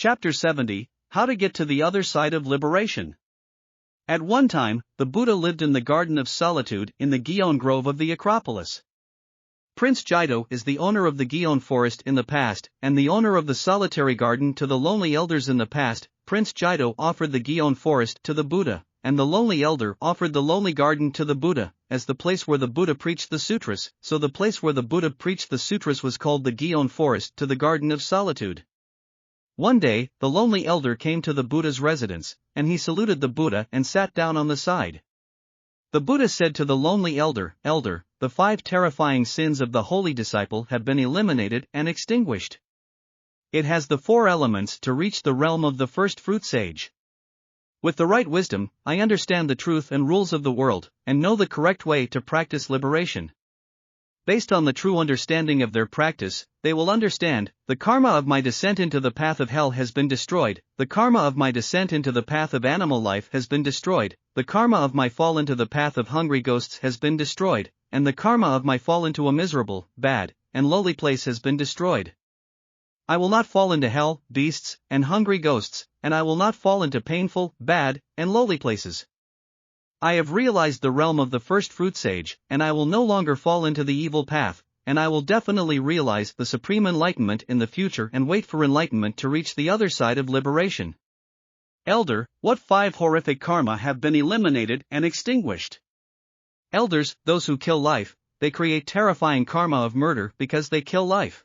Chapter 70, How to Get to the Other Side of Liberation. At one time, the Buddha lived in the Garden of Solitude in the Gion Grove of the Acropolis. Prince Jito is the owner of the Gion Forest in the past, and the owner of the solitary garden to the lonely elders in the past. Prince Jito offered the Gion Forest to the Buddha, and the lonely elder offered the lonely garden to the Buddha, as the place where the Buddha preached the sutras. So the place where the Buddha preached the sutras was called the Gion Forest to the Garden of Solitude. One day, the lonely elder came to the Buddha's residence, and he saluted the Buddha and sat down on the side. The Buddha said to the lonely elder, "Elder, the 5 terrifying sins of the holy disciple have been eliminated and extinguished. It has the 4 elements to reach the realm of the first fruit sage. With the right wisdom, I understand the truth and rules of the world, and know the correct way to practice liberation. Based on the true understanding of their practice, they will understand, the karma of my descent into the path of hell has been destroyed, the karma of my descent into the path of animal life has been destroyed, the karma of my fall into the path of hungry ghosts has been destroyed, and the karma of my fall into a miserable, bad, and lowly place has been destroyed. I will not fall into hell, beasts, and hungry ghosts, and I will not fall into painful, bad, and lowly places. I have realized the realm of the first fruit sage, and I will no longer fall into the evil path, and I will definitely realize the supreme enlightenment in the future and wait for enlightenment to reach the other side of liberation. Elder, what 5 horrific karma have been eliminated and extinguished? Elders, those who kill life, they create terrifying karma of murder because they kill life.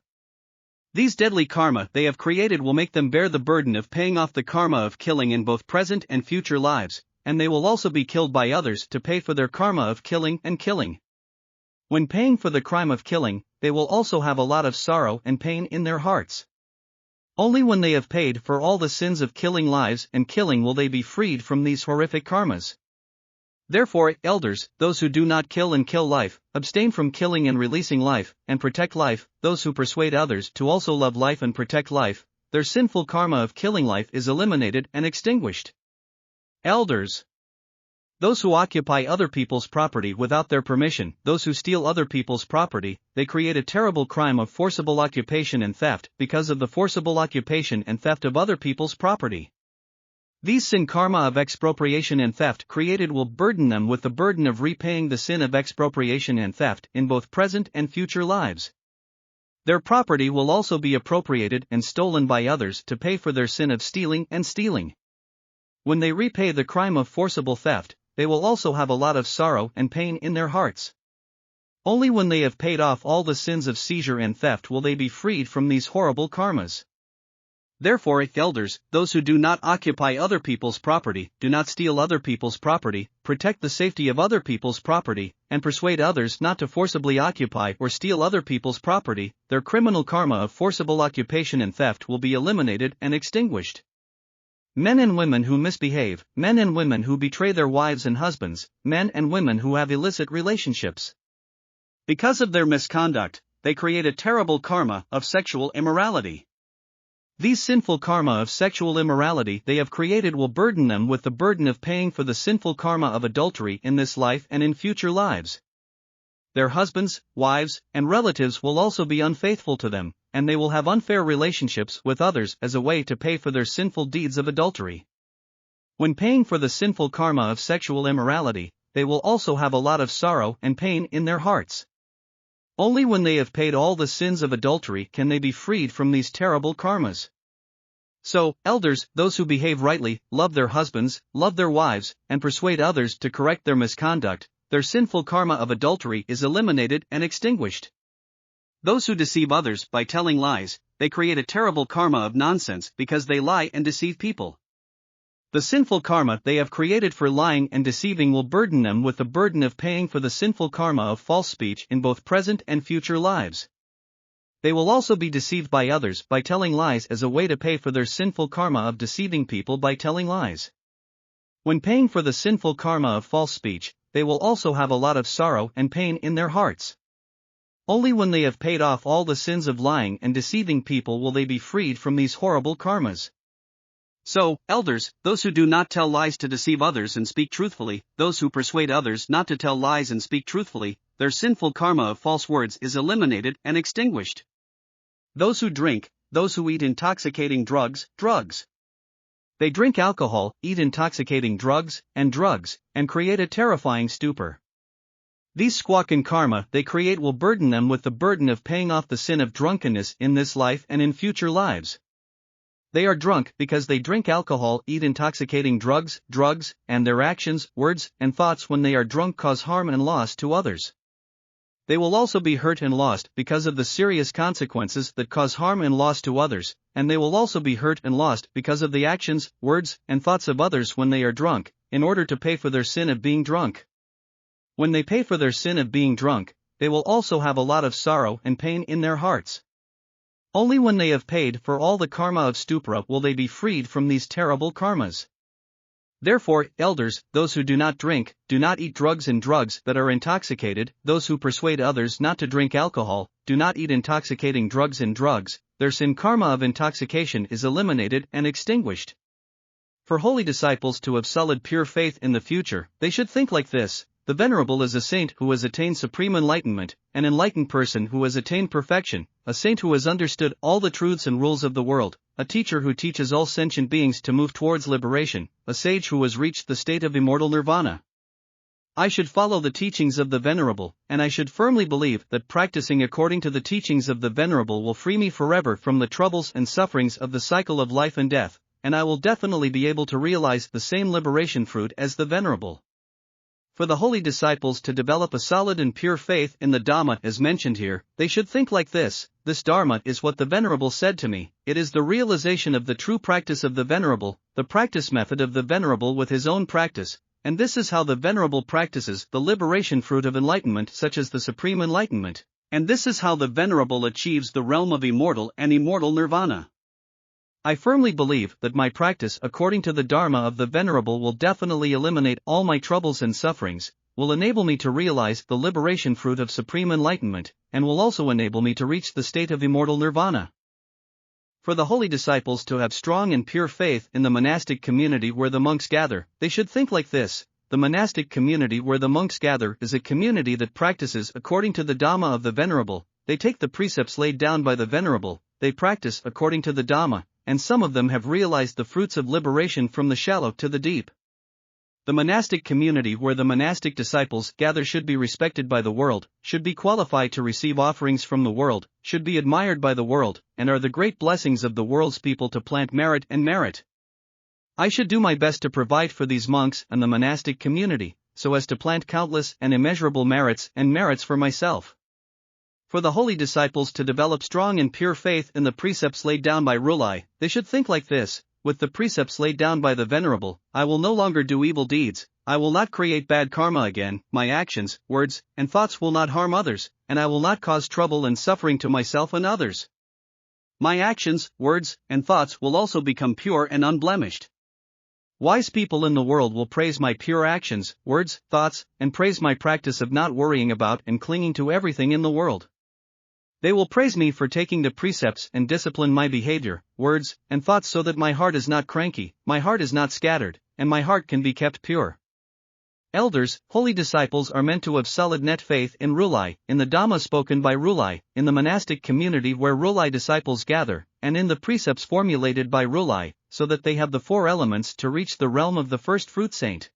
These deadly karma they have created will make them bear the burden of paying off the karma of killing in both present and future lives, and they will also be killed by others to pay for their karma of killing and killing. When paying for the crime of killing, they will also have a lot of sorrow and pain in their hearts. Only when they have paid for all the sins of killing lives and killing will they be freed from these horrific karmas. Therefore, elders, those who do not kill and kill life, abstain from killing and releasing life, and protect life, those who persuade others to also love life and protect life, their sinful karma of killing life is eliminated and extinguished. Elders, those who occupy other people's property without their permission, those who steal other people's property, they create a terrible crime of forcible occupation and theft because of the forcible occupation and theft of other people's property. These sin karma of expropriation and theft created will burden them with the burden of repaying the sin of expropriation and theft in both present and future lives. Their property will also be appropriated and stolen by others to pay for their sin of stealing and stealing. When they repay the crime of forcible theft, they will also have a lot of sorrow and pain in their hearts. Only when they have paid off all the sins of seizure and theft will they be freed from these horrible karmas. Therefore, elders, those who do not occupy other people's property, do not steal other people's property, protect the safety of other people's property, and persuade others not to forcibly occupy or steal other people's property, their criminal karma of forcible occupation and theft will be eliminated and extinguished. Men and women who misbehave, men and women who betray their wives and husbands, men and women who have illicit relationships. Because of their misconduct, they create a terrible karma of sexual immorality. These sinful karma of sexual immorality they have created will burden them with the burden of paying for the sinful karma of adultery in this life and in future lives. Their husbands, wives, and relatives will also be unfaithful to them, and they will have unfair relationships with others as a way to pay for their sinful deeds of adultery. When paying for the sinful karma of sexual immorality, they will also have a lot of sorrow and pain in their hearts. Only when they have paid all the sins of adultery can they be freed from these terrible karmas. So, elders, those who behave rightly, love their husbands, love their wives, and persuade others to correct their misconduct, their sinful karma of adultery is eliminated and extinguished. Those who deceive others by telling lies, they create a terrible karma of nonsense because they lie and deceive people. The sinful karma they have created for lying and deceiving will burden them with the burden of paying for the sinful karma of false speech in both present and future lives. They will also be deceived by others by telling lies as a way to pay for their sinful karma of deceiving people by telling lies. When paying for the sinful karma of false speech, they will also have a lot of sorrow and pain in their hearts. Only when they have paid off all the sins of lying and deceiving people will they be freed from these horrible karmas. So, elders, those who do not tell lies to deceive others and speak truthfully, those who persuade others not to tell lies and speak truthfully, their sinful karma of false words is eliminated and extinguished. Those who drink, those who eat intoxicating drugs, They drink alcohol, eat intoxicating drugs, and create a terrifying stupor. These squawk in karma they create will burden them with the burden of paying off the sin of drunkenness in this life and in future lives. They are drunk because they drink alcohol, eat intoxicating drugs, and their actions, words, and thoughts when they are drunk cause harm and loss to others. They will also be hurt and lost because of the serious consequences that cause harm and loss to others, and they will also be hurt and lost because of the actions, words, and thoughts of others when they are drunk, in order to pay for their sin of being drunk. When they pay for their sin of being drunk, they will also have a lot of sorrow and pain in their hearts. Only when they have paid for all the karma of stupra will they be freed from these terrible karmas. Therefore, elders, those who do not drink, do not eat drugs that are intoxicated, those who persuade others not to drink alcohol, do not eat intoxicating drugs, their sin karma of intoxication is eliminated and extinguished. For holy disciples to have solid pure faith in the future, they should think like this: the Venerable is a saint who has attained supreme enlightenment, an enlightened person who has attained perfection, a saint who has understood all the truths and rules of the world, a teacher who teaches all sentient beings to move towards liberation, a sage who has reached the state of immortal nirvana. I should follow the teachings of the Venerable, and I should firmly believe that practicing according to the teachings of the Venerable will free me forever from the troubles and sufferings of the cycle of life and death, and I will definitely be able to realize the same liberation fruit as the Venerable. For the holy disciples to develop a solid and pure faith in the Dhamma as mentioned here, they should think like this: this Dharma is what the Venerable said to me, it is the realization of the true practice of the Venerable, the practice method of the Venerable with his own practice, and this is how the Venerable practices the liberation fruit of enlightenment such as the supreme enlightenment, and this is how the Venerable achieves the realm of immortal and immortal nirvana. I firmly believe that my practice according to the Dharma of the Venerable will definitely eliminate all my troubles and sufferings, will enable me to realize the liberation fruit of supreme enlightenment, and will also enable me to reach the state of immortal nirvana. For the holy disciples to have strong and pure faith in the monastic community where the monks gather, they should think like this: the monastic community where the monks gather is a community that practices according to the Dhamma of the Venerable, they take the precepts laid down by the Venerable, they practice according to the Dhamma, and some of them have realized the fruits of liberation from the shallow to the deep. The monastic community where the monastic disciples gather should be respected by the world, should be qualified to receive offerings from the world, should be admired by the world, and are the great blessings of the world's people to plant merit and merit. I should do my best to provide for these monks and the monastic community, so as to plant countless and immeasurable merits for myself. For the holy disciples to develop strong and pure faith in the precepts laid down by Rulai, they should think like this: with the precepts laid down by the Venerable, I will no longer do evil deeds, I will not create bad karma again, my actions, words, and thoughts will not harm others, and I will not cause trouble and suffering to myself and others. My actions, words, and thoughts will also become pure and unblemished. Wise people in the world will praise my pure actions, words, thoughts, and praise my practice of not worrying about and clinging to everything in the world. They will praise me for taking the precepts and discipline my behavior, words, and thoughts so that my heart is not cranky, my heart is not scattered, and my heart can be kept pure. Elders, holy disciples are meant to have solid net faith in Rulai, in the Dhamma spoken by Rulai, in the monastic community where Rulai disciples gather, and in the precepts formulated by Rulai, so that they have the four elements to reach the realm of the first fruit saint.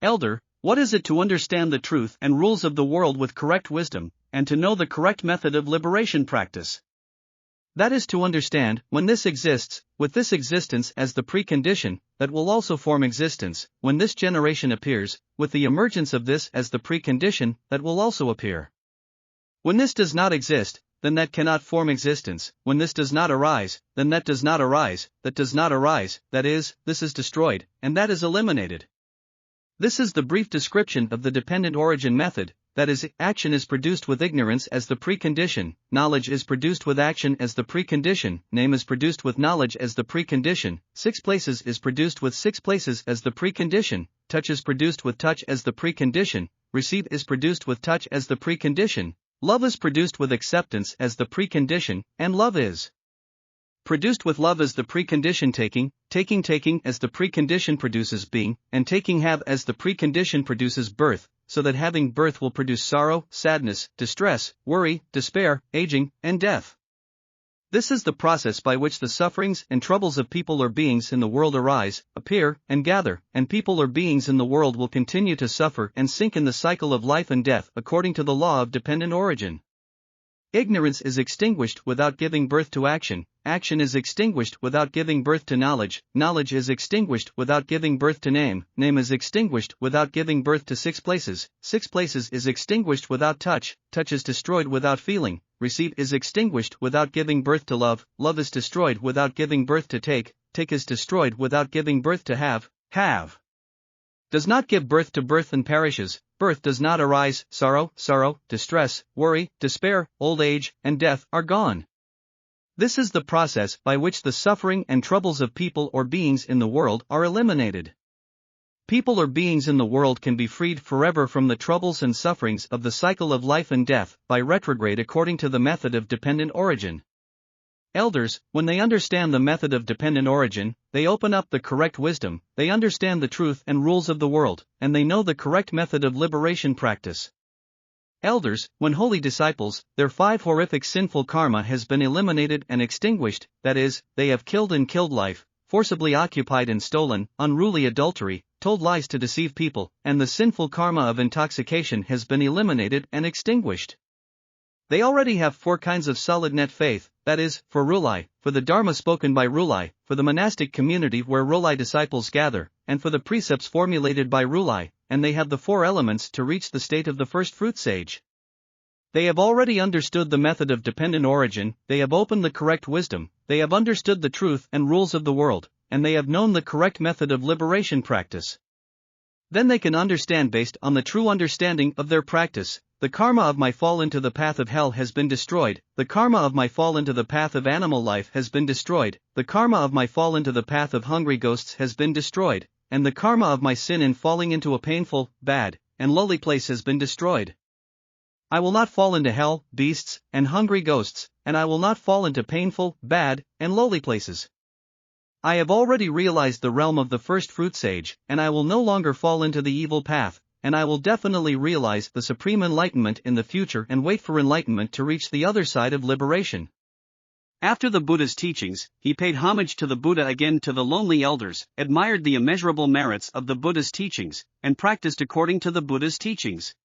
Elder, what is it to understand the truth and rules of the world with correct wisdom, and to know the correct method of liberation practice? That is to understand, when this exists, with this existence as the precondition, that will also form existence, when this generation appears, with the emergence of this as the precondition, that will also appear. When this does not exist, then that cannot form existence, when this does not arise, then that does not arise, that is, this is destroyed, and that is eliminated. This is the brief description of the dependent origin method, that is, action is produced with ignorance as the precondition, knowledge is produced with action as the precondition, name is produced with knowledge as the precondition, 6 places is produced with 6 places as the precondition, touch is produced with touch as the precondition, receive is produced with touch as the precondition, love is produced with acceptance as the precondition, and love is produced with love as the precondition, taking as the precondition produces being, and taking have as the precondition produces birth, so that having birth will produce sorrow, sadness, distress, worry, despair, aging, and death. This is the process by which the sufferings and troubles of people or beings in the world arise, appear, and gather, and people or beings in the world will continue to suffer and sink in the cycle of life and death according to the law of dependent origin. Ignorance is extinguished without giving birth to action, action is extinguished without giving birth to knowledge, knowledge is extinguished without giving birth to name, name is extinguished without giving birth to six places is extinguished without touch, touch is destroyed without feeling, receive is extinguished without giving birth to love, love is destroyed without giving birth to take, take is destroyed without giving birth to have does not give birth to birth and perishes, birth does not arise, sorrow, distress, worry, despair, old age, and death are gone. This is the process by which the suffering and troubles of people or beings in the world are eliminated. People or beings in the world can be freed forever from the troubles and sufferings of the cycle of life and death by retrograde according to the method of dependent origin. Elders, when they understand the method of dependent origin, they open up the correct wisdom, they understand the truth and rules of the world, and they know the correct method of liberation practice. Elders, when holy disciples, their 5 horrific sinful karma has been eliminated and extinguished, that is, they have killed and killed life, forcibly occupied and stolen, unruly adultery, told lies to deceive people, and the sinful karma of intoxication has been eliminated and extinguished. They already have 4 kinds of solid net faith, that is, for Rulai, for the Dharma spoken by Rulai, for the monastic community where Rulai disciples gather, and for the precepts formulated by Rulai, and they have the 4 elements to reach the state of the first fruit sage. They have already understood the method of dependent origin, they have opened the correct wisdom, they have understood the truth and rules of the world, and they have known the correct method of liberation practice. Then they can understand based on the true understanding of their practice. The karma of my fall into the path of hell has been destroyed, the karma of my fall into the path of animal life has been destroyed, the karma of my fall into the path of hungry ghosts has been destroyed, and the karma of my sin in falling into a painful, bad, and lowly place has been destroyed. I will not fall into hell, beasts, and hungry ghosts, and I will not fall into painful, bad, and lowly places. I have already realized the realm of the first fruit sage, and I will no longer fall into the evil path, and I will definitely realize the supreme enlightenment in the future and wait for enlightenment to reach the other side of liberation. After the Buddha's teachings, he paid homage to the Buddha again to the lonely elders, admired the immeasurable merits of the Buddha's teachings, and practiced according to the Buddha's teachings.